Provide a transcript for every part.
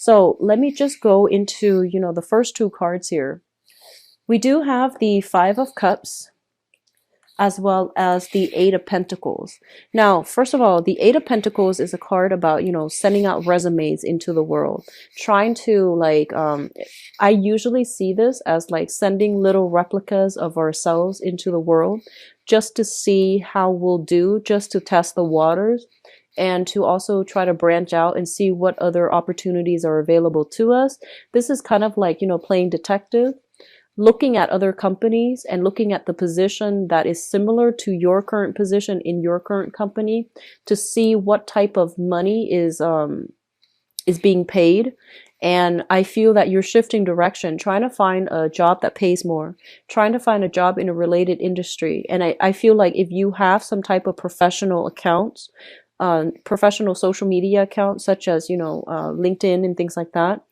So let me just go into, the first two cards here. We do have the Five of Cups as well as the Eight of Pentacles. Now, first of all, the Eight of Pentacles is a card about, sending out resumes into the world, trying to I usually see this as like sending little replicas of ourselves into the world just to see how we'll do, just to test the waters, and to also try to branch out and see what other opportunities are available to us. This is kind of like, playing detective, looking at other companies and looking at the position that is similar to your current position in your current company to see what type of money is being paid. And I feel that you're shifting direction, trying to find a job that pays more, trying to find a job in a related industry. And I feel like if you have some type of professional accounts, professional social media accounts, such as, LinkedIn and things like that,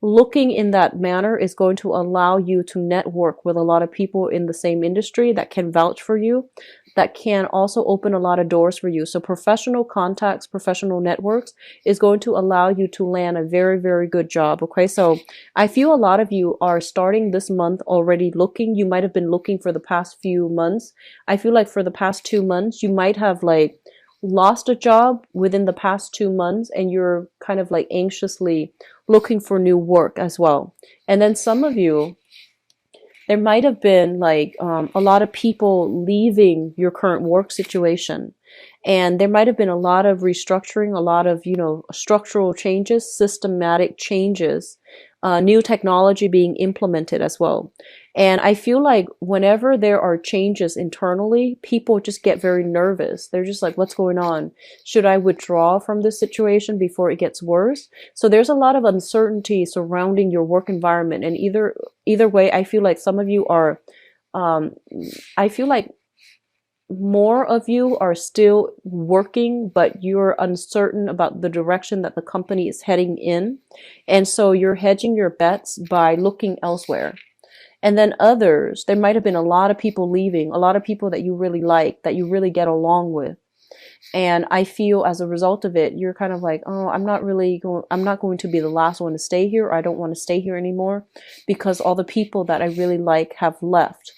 looking in that manner is going to allow you to network with a lot of people in the same industry that can vouch for you, that can also open a lot of doors for you. So professional contacts, professional networks is going to allow you to land a very, very good job. Okay. So I feel a lot of you are starting this month already looking. You might have been looking for the past few months. I feel like for the past 2 months, you might have lost a job within the past 2 months, and you're kind of anxiously looking for new work as well. And then some of you, there might have been a lot of people leaving your current work situation, and there might have been a lot of restructuring, a lot of structural changes, systematic changes, new technology being implemented as well. And I feel like whenever there are changes internally, people just get very nervous. They're just like, what's going on? Should I withdraw from this situation before it gets worse? So there's a lot of uncertainty surrounding your work environment. And either way, I feel like some of you are, I feel like more of you are still working, but you're uncertain about the direction that the company is heading in. And so you're hedging your bets by looking elsewhere. And then others, there might have been a lot of people leaving, a lot of people that you really like, that you really get along with. And I feel as a result of it, you're kind of like, oh, I'm not going to be the last one to stay here. Or I don't want to stay here anymore because all the people that I really like have left.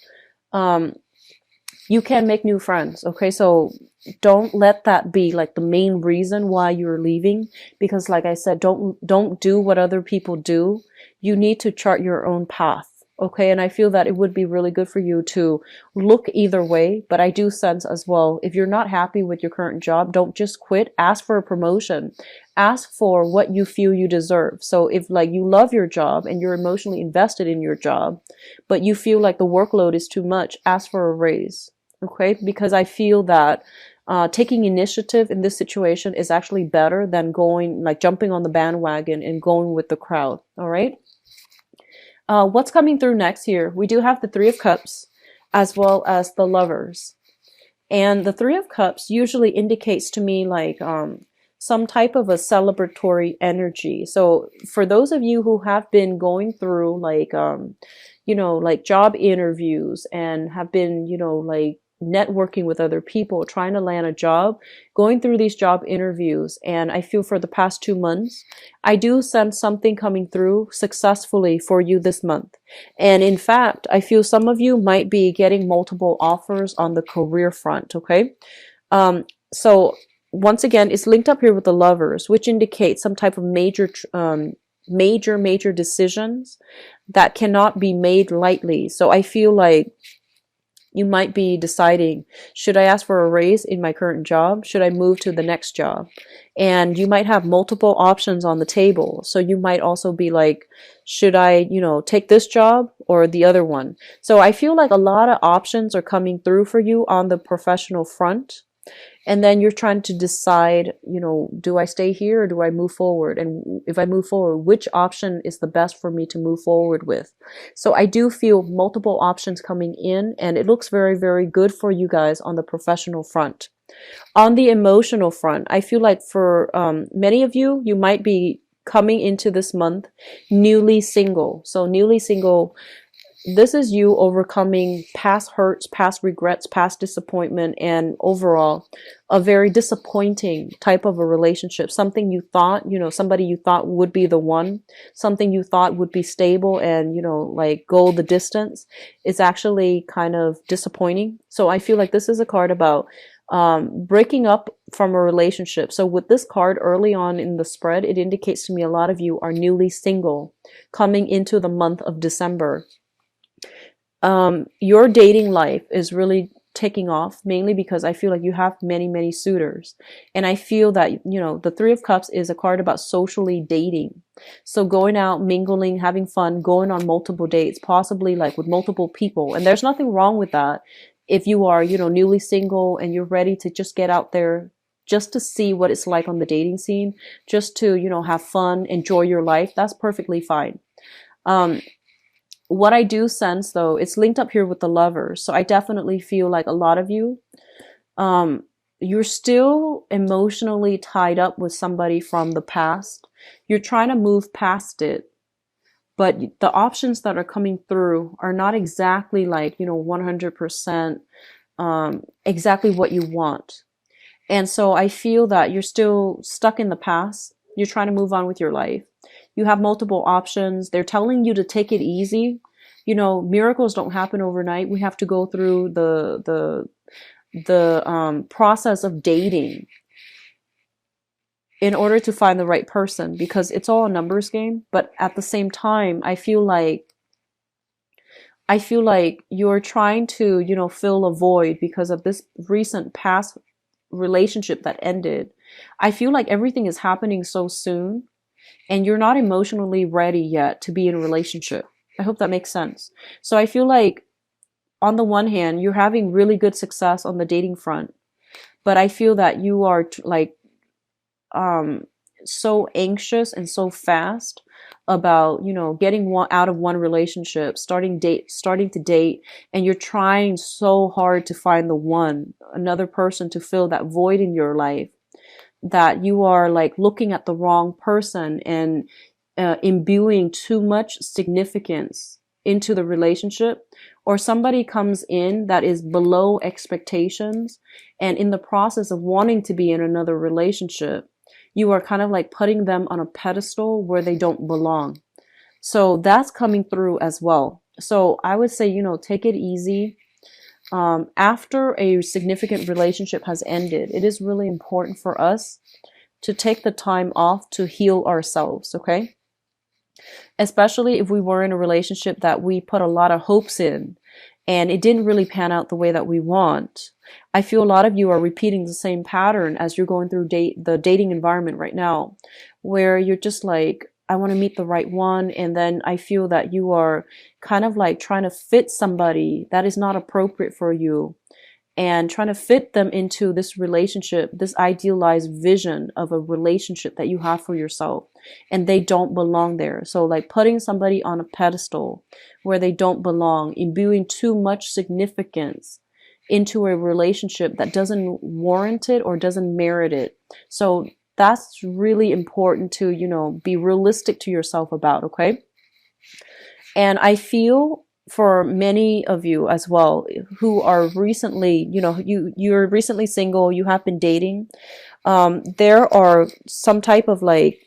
You can make new friends. Okay. So don't let that be the main reason why you're leaving, because like I said, don't do what other people do. You need to chart your own path. Okay. And I feel that it would be really good for you to look either way. But I do sense as well, if you're not happy with your current job, don't just quit. Ask for a promotion. Ask for what you feel you deserve. So if you love your job and you're emotionally invested in your job, but you feel like the workload is too much, ask for a raise. Okay. Because I feel that taking initiative in this situation is actually better than jumping on the bandwagon and going with the crowd. All right. What's coming through next here? We do have the Three of Cups as well as the Lovers. And the Three of Cups usually indicates to me some type of a celebratory energy. So for those of you who have been going through job interviews and have been, networking with other people, trying to land a job, going through these job interviews. And I feel for the past 2 months, I do sense something coming through successfully for you this month. And in fact, I feel some of you might be getting multiple offers on the career front. Okay. So once again, it's linked up here with the Lovers, which indicates some type of major decisions that cannot be made lightly. So I feel like you might be deciding, should I ask for a raise in my current job? Should I move to the next job? And you might have multiple options on the table. So you might also be like, should I, take this job or the other one? So I feel like a lot of options are coming through for you on the professional front. And then you're trying to decide, do I stay here or do I move forward? And if I move forward, which option is the best for me to move forward with? So I do feel multiple options coming in, and it looks very, very good for you guys on the professional front. On the emotional front, I feel like for many of you, you might be coming into this month newly single. So newly single, this is you overcoming past hurts, past regrets, past disappointment, and overall a very disappointing type of a relationship. Something you thought, somebody you thought would be the one, something you thought would be stable and, like go the distance, is actually kind of disappointing. So I feel like this is a card about breaking up from a relationship. So with this card early on in the spread, it indicates to me a lot of you are newly single coming into the month of December. Your dating life is really taking off, mainly because I feel like you have many, many suitors. And I feel that, the Three of Cups is a card about socially dating. So going out, mingling, having fun, going on multiple dates, possibly like with multiple people. And there's nothing wrong with that. If you are, newly single and you're ready to just get out there just to see what it's like on the dating scene, just to, have fun, enjoy your life, that's perfectly fine. What I do sense, though, it's linked up here with the Lovers. So I definitely feel like a lot of you, you're still emotionally tied up with somebody from the past. You're trying to move past it, but the options that are coming through are not exactly like, 100% exactly what you want. And so I feel that you're still stuck in the past. You're trying to move on with your life. You have multiple options. They're telling you to take it easy. Miracles don't happen overnight. We have to go through the process of dating in order to find the right person, because it's all a numbers game. But at the same time, I feel like you're trying to, fill a void because of this recent past relationship that ended. I feel like everything is happening so soon and you're not emotionally ready yet to be in a relationship. I hope that makes sense. So I feel like on the one hand, you're having really good success on the dating front, but I feel that you are so anxious and so fast about, getting out of one relationship, starting to date, and you're trying so hard to find another person to fill that void in your life, that you are like looking at the wrong person and imbuing too much significance into the relationship, or somebody comes in that is below expectations, and in the process of wanting to be in another relationship, you are kind of like putting them on a pedestal where they don't belong. So that's coming through as well. So I would say, take it easy. After a significant relationship has ended, it is really important for us to take the time off to heal ourselves, okay? Especially if we were in a relationship that we put a lot of hopes in and it didn't really pan out the way that we want. I feel a lot of you are repeating the same pattern as you're going through the dating environment right now, where you're just like, I want to meet the right one. And then I feel that you are kind of like trying to fit somebody that is not appropriate for you and trying to fit them into this relationship, this idealized vision of a relationship that you have for yourself, and they don't belong there. So like putting somebody on a pedestal where they don't belong, imbuing too much significance into a relationship that doesn't warrant it or doesn't merit it. So that's really important to, be realistic to yourself about, okay? And I feel for many of you as well who are recently, you're recently single, you have been dating, there are some type of like,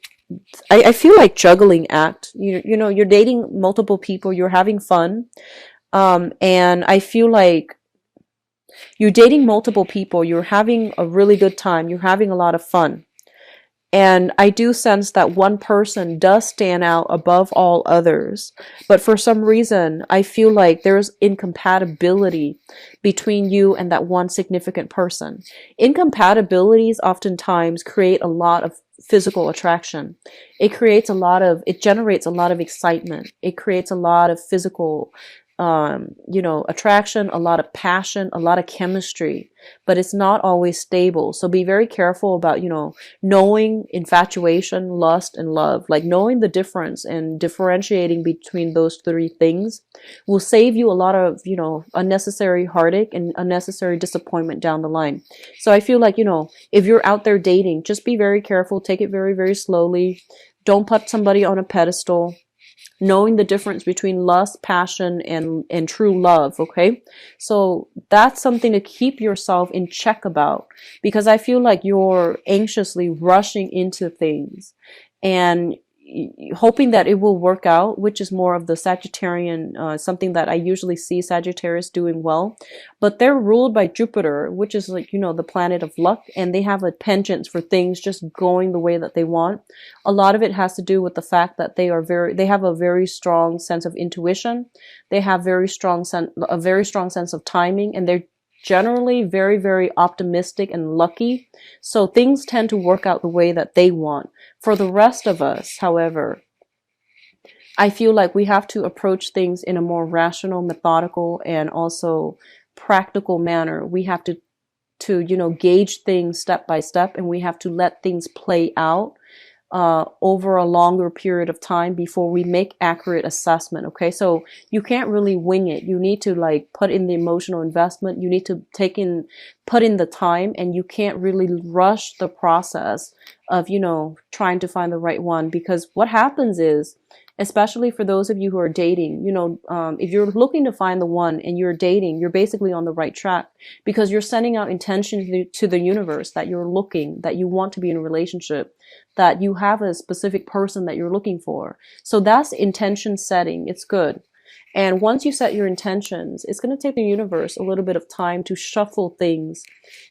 I feel like juggling act. You're dating multiple people, you're having fun, and I feel like you're dating multiple people, you're having a really good time, you're having a lot of fun. And I do sense that one person does stand out above all others. But for some reason, I feel like there's incompatibility between you and that one significant person. Incompatibilities oftentimes create a lot of physical attraction. It generates a lot of excitement. It creates a lot of physical attraction, a lot of passion, a lot of chemistry, but it's not always stable. So be very careful about, knowing infatuation, lust, and love, like knowing the difference and differentiating between those three things will save you a lot of, unnecessary heartache and unnecessary disappointment down the line. So I feel like, if you're out there dating, just be very careful, take it very, very slowly. Don't put somebody on a pedestal. knowing the difference between lust, passion, and true love. Okay. So that's something to keep yourself in check about, because I feel like you're anxiously rushing into things and hoping that it will work out, which is more of the Sagittarian, something that I usually see Sagittarius doing well. But they're ruled by Jupiter, which is like, the planet of luck, and they have a penchant for things just going the way that they want. A lot of it has to do with the fact that they have a very strong sense of intuition. They have a very strong sense of timing, and they're generally very, very optimistic and lucky. So things tend to work out the way that they want. For the rest of us, however, I feel like we have to approach things in a more rational, methodical, and also practical manner. We have to gauge things step by step, and we have to let things play out over a longer period of time before we make accurate assessment. Okay, so you can't really wing it. You need to like put in the emotional investment. You need to put in the time, and you can't really rush the process of trying to find the right one. Because what happens is, especially for those of you who are dating, if you're looking to find the one and you're dating, you're basically on the right track, because you're sending out intention to the universe that you're looking, that you want to be in a relationship, that you have a specific person that you're looking for. So that's intention setting. It's good. And once you set your intentions, it's going to take the universe a little bit of time to shuffle things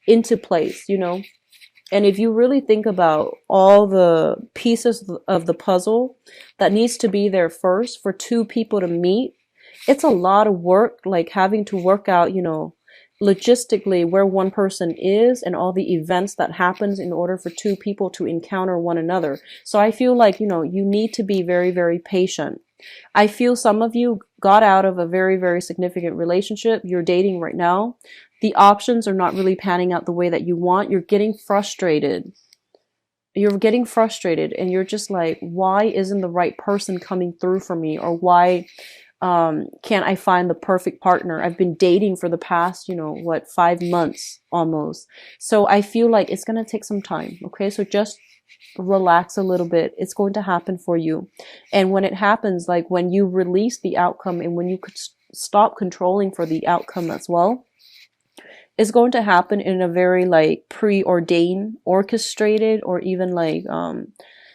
into place, And if you really think about all the pieces of the puzzle that needs to be there first for two people to meet, it's a lot of work, like having to work out, logistically where one person is and all the events that happens in order for two people to encounter one another. So I feel like, you need to be very, very patient. I feel some of you got out of a very, very significant relationship. You're dating right now. The options are not really panning out the way that you want. You're getting frustrated. And you're just like, why isn't the right person coming through for me? Or why can't I find the perfect partner? I've been dating for the past, 5 months almost. So I feel like it's going to take some time. Okay. So just relax a little bit. It's going to happen for you. And when it happens, like when you release the outcome and when you could stop controlling for the outcome as well, it's going to happen in a very like preordained, orchestrated, or even like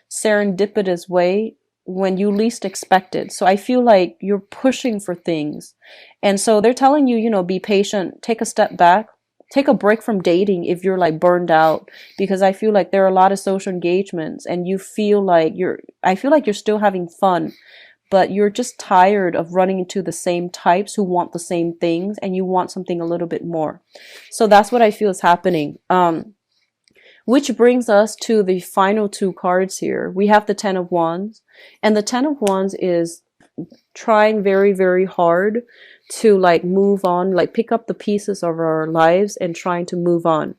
serendipitous way when you least expect it. So I feel like you're pushing for things. And so they're telling you, be patient, take a step back, take a break from dating if you're like burned out, because I feel like there are a lot of social engagements and I feel like you're still having fun, but you're just tired of running into the same types who want the same things and you want something a little bit more. So that's what I feel is happening. Which brings us to the final two cards here. We have the Ten of Wands, and the Ten of Wands is trying very, very hard to like move on, like pick up the pieces of our lives and trying to move on.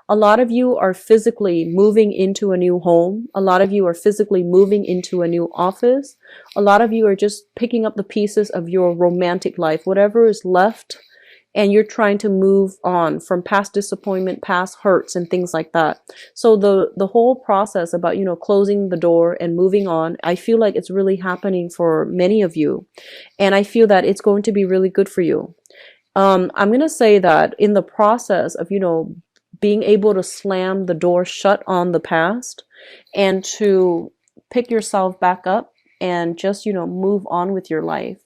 A lot of you are physically moving into a new home. A lot of you are physically moving into a new office. A lot of you are just picking up the pieces of your romantic life, whatever is left, and you're trying to move on from past disappointment, past hurts, and things like that. So the whole process about, closing the door and moving on, I feel like it's really happening for many of you. And I feel that it's going to be really good for you. I'm going to say that in the process of, being able to slam the door shut on the past and to pick yourself back up and just, move on with your life,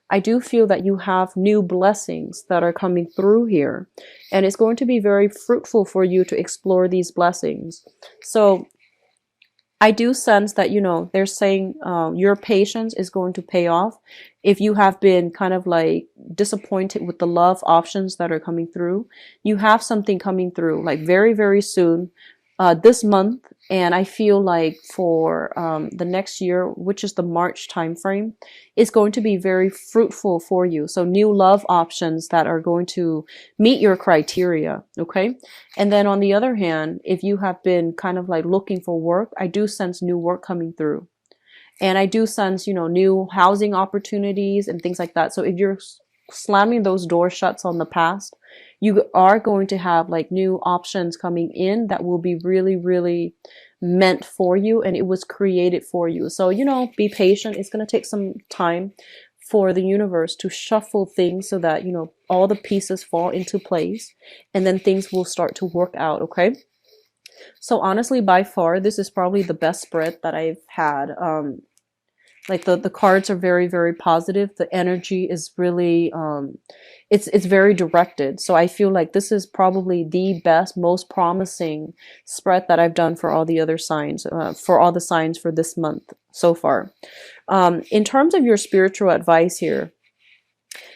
I do feel that you have new blessings that are coming through here, and it's going to be very fruitful for you to explore these blessings. So I do sense that, they're saying your patience is going to pay off. If you have been kind of like disappointed with the love options that are coming through, you have something coming through like very, very soon, this month. And I feel like for the next year, which is the March timeframe, is going to be very fruitful for you. So new love options that are going to meet your criteria. Okay. And then on the other hand, if you have been kind of like looking for work, I do sense new work coming through. And I do sense, new housing opportunities and things like that. So if you're slamming those door shuts on the past, you are going to have like new options coming in that will be really, really meant for you and it was created for you. So, you know, be patient. It's going to take some time for the universe to shuffle things so that, you know, all the pieces fall into place and then things will start to work out. Okay. So honestly, by far, this is probably the best spread that I've had. Like the cards are very, very positive. The energy is really, it's very directed. So I feel like this is probably the best, most promising spread that I've done for all the other signs, for all the signs for this month so far. In terms of your spiritual advice here,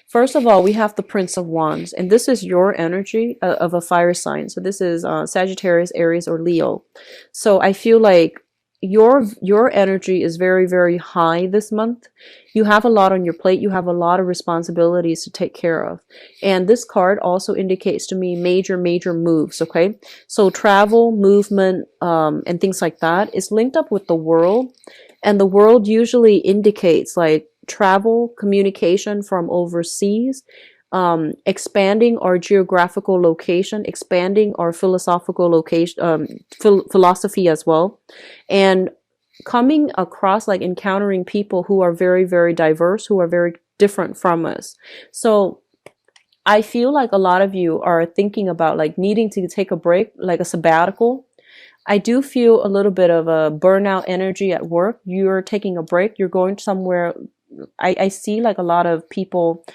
first of all, we have the Prince of Wands, and this is your energy of a fire sign. So this is Sagittarius, Aries, or Leo. So I feel like your energy is very, very high this month. You have a lot on your plate. You have a lot of responsibilities to take care of. And this card also indicates to me major, major moves, okay? So travel, movement, and things like that is linked up with the world. And the world usually indicates like travel, communication from overseas, expanding our geographical location, expanding our philosophical location, philosophy as well, and coming across, like encountering people who are very, very diverse, who are very different from us. So I feel like a lot of you are thinking about like needing to take a break, like a sabbatical. I do feel a little bit of a burnout energy at work. You're taking a break. You're going somewhere. I see like a lot of people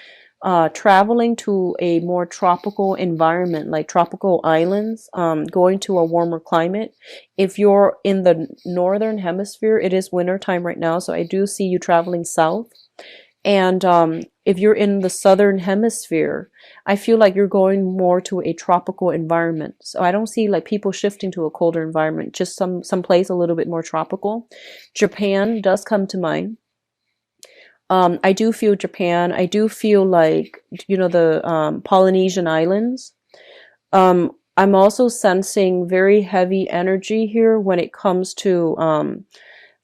traveling to a more tropical environment, like tropical islands, going to a warmer climate. If you're in the northern hemisphere, it is winter time right now, so I do see you traveling south. And if you're in the southern hemisphere, I feel like you're going more to a tropical environment. So I don't see like people shifting to a colder environment, just some place a little bit more tropical. Japan does come to mind. I do feel Japan. I do feel like, you know, the Polynesian islands. I'm also sensing very heavy energy here when it comes to,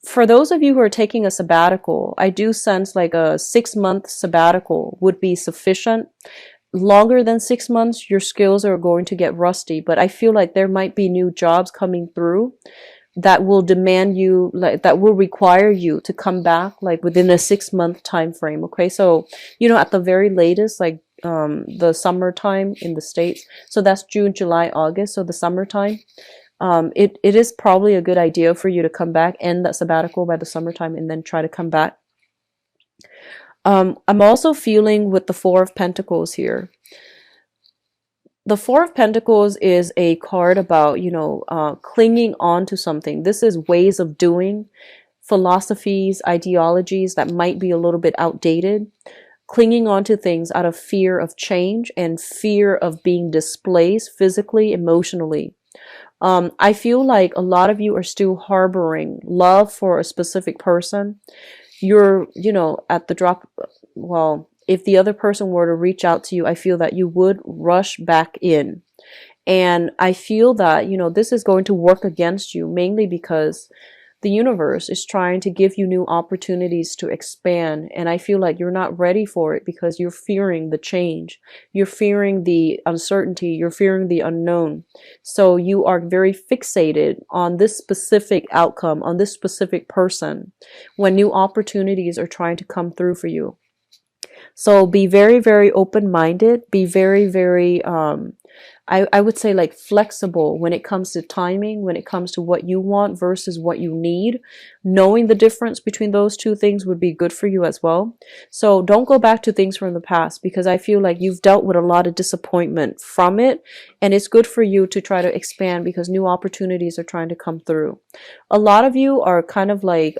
for those of you who are taking a sabbatical, I do sense like a 6-month sabbatical would be sufficient. Longer than 6 months, your skills are going to get rusty, but I feel like there might be new jobs coming through that will demand you, like that will require you to come back like within a 6-month time frame. Okay, so you know, at the very latest, like the summertime in the States, so that's June, July, August, so the summertime, it is probably a good idea for you to come back, end that sabbatical by the summertime, and then try to come back. I'm also feeling with the Four of Pentacles here. The Four of Pentacles is a card about, you know, clinging on to something. This is ways of doing, philosophies, ideologies that might be a little bit outdated. Clinging on to things out of fear of change and fear of being displaced physically, emotionally. I feel like a lot of you are still harboring love for a specific person. You're, you know, at the drop, well, if the other person were to reach out to you, I feel that you would rush back in. And I feel that, you know, this is going to work against you, mainly because the universe is trying to give you new opportunities to expand. And I feel like you're not ready for it because you're fearing the change. You're fearing the uncertainty. You're fearing the unknown. So you are very fixated on this specific outcome, on this specific person, when new opportunities are trying to come through for you. So be very, very open-minded. Be very, very, I would say like flexible when it comes to timing, when it comes to what you want versus what you need. Knowing the difference between those two things would be good for you as well. So don't go back to things from the past, because I feel like you've dealt with a lot of disappointment from it. And it's good for you to try to expand because new opportunities are trying to come through. A lot of you are kind of like,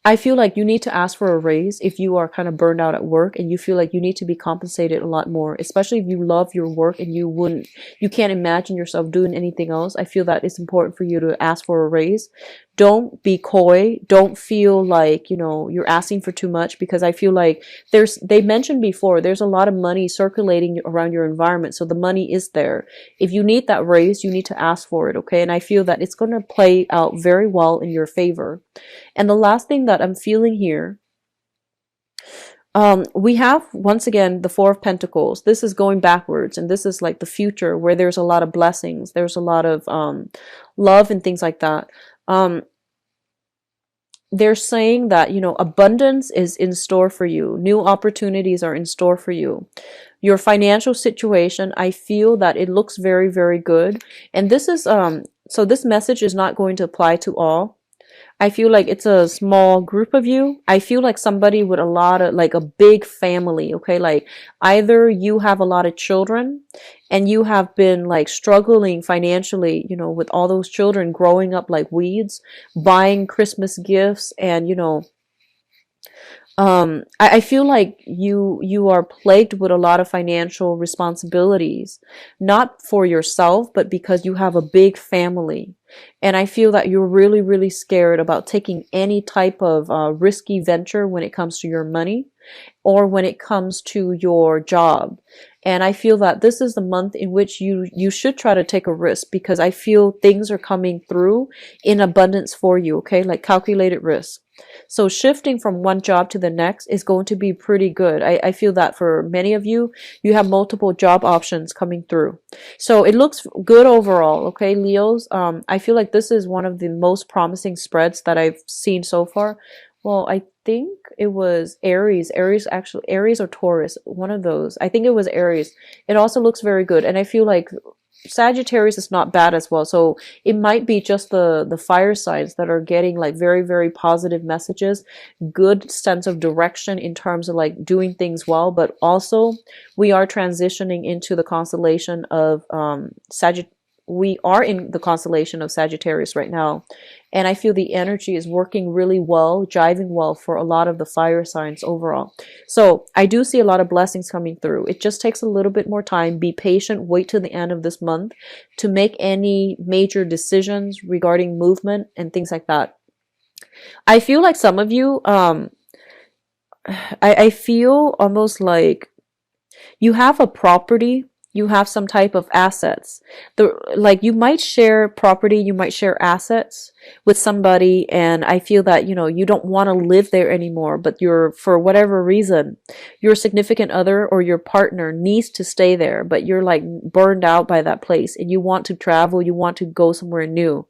I feel like you need to ask for a raise if you are kind of burned out at work and you feel like you need to be compensated a lot more, especially if you love your work and you can't imagine yourself doing anything else. I feel that it's important for you to ask for a raise. Don't be coy. Don't feel like, you know, you're asking for too much, because I feel like they mentioned before, there's a lot of money circulating around your environment. So the money is there. If you need that raise, you need to ask for it. Okay. And I feel that it's going to play out very well in your favor. And the last thing that I'm feeling here, We have, once again, the Four of Pentacles. This is going backwards, and this is like the future where there's a lot of blessings. There's a lot of love and things like that. They're saying that, you know, abundance is in store for you. New opportunities are in store for you. Your financial situation, I feel that it looks very, very good. And this is, so this message is not going to apply to all. I feel like it's a small group of you. I feel like somebody with a lot of, like a big family, okay? Like either you have a lot of children and you have been like struggling financially, you know, with all those children growing up like weeds, buying Christmas gifts and, you know, I feel like you are plagued with a lot of financial responsibilities, not for yourself, but because you have a big family. And I feel that you're really, really scared about taking any type of risky venture when it comes to your money or when it comes to your job. And I feel that this is the month in which you should try to take a risk, because I feel things are coming through in abundance for you, okay? Like calculated risk. So shifting from one job to the next is going to be pretty good. I feel that for many of you, you have multiple job options coming through. So it looks good overall, okay, Leos? I feel like this is one of the most promising spreads that I've seen so far. Well, I think it was Aries. Aries or Taurus, one of those. I think it was Aries. It also looks very good. And I feel like Sagittarius is not bad as well. So it might be just the fire signs that are getting like very, very positive messages, good sense of direction in terms of like doing things well. But also we are transitioning into the constellation of we are in the constellation of Sagittarius right now. And I feel the energy is working really well, jiving well for a lot of the fire signs overall. So I do see a lot of blessings coming through. It just takes a little bit more time. Be patient. Wait till the end of this month to make any major decisions regarding movement and things like that. I feel like some of you, I feel almost like you have a property, you have some type of assets. Like you might share property, you might share assets with somebody, and I feel that, you know, you don't want to live there anymore, but you're, for whatever reason, your significant other or your partner needs to stay there, but you're like burned out by that place and you want to travel, you want to go somewhere new.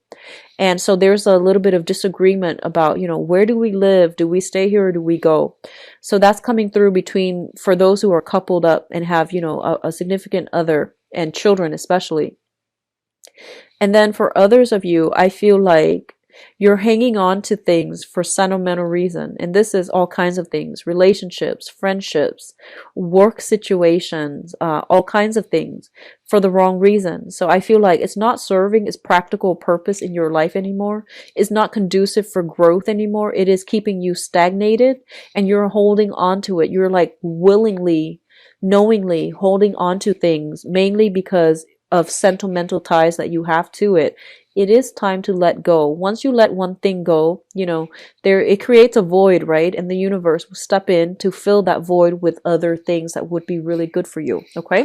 And so there's a little bit of disagreement about, you know, where do we live? Do we stay here or do we go? So that's coming through between, for those who are coupled up and have, you know, a significant other and children especially. And then for others of you, I feel like you're hanging on to things for sentimental reason. And this is all kinds of things: relationships, friendships, work situations, all kinds of things for the wrong reason. So I feel like it's not serving its practical purpose in your life anymore. It's not conducive for growth anymore. It is keeping you stagnated and you're holding on to it. You're like willingly, knowingly holding on to things, mainly because of sentimental ties that you have to it. It is time to let go. Once you let one thing go, you know, it creates a void, right? And the universe will step in to fill that void with other things that would be really good for you. Okay.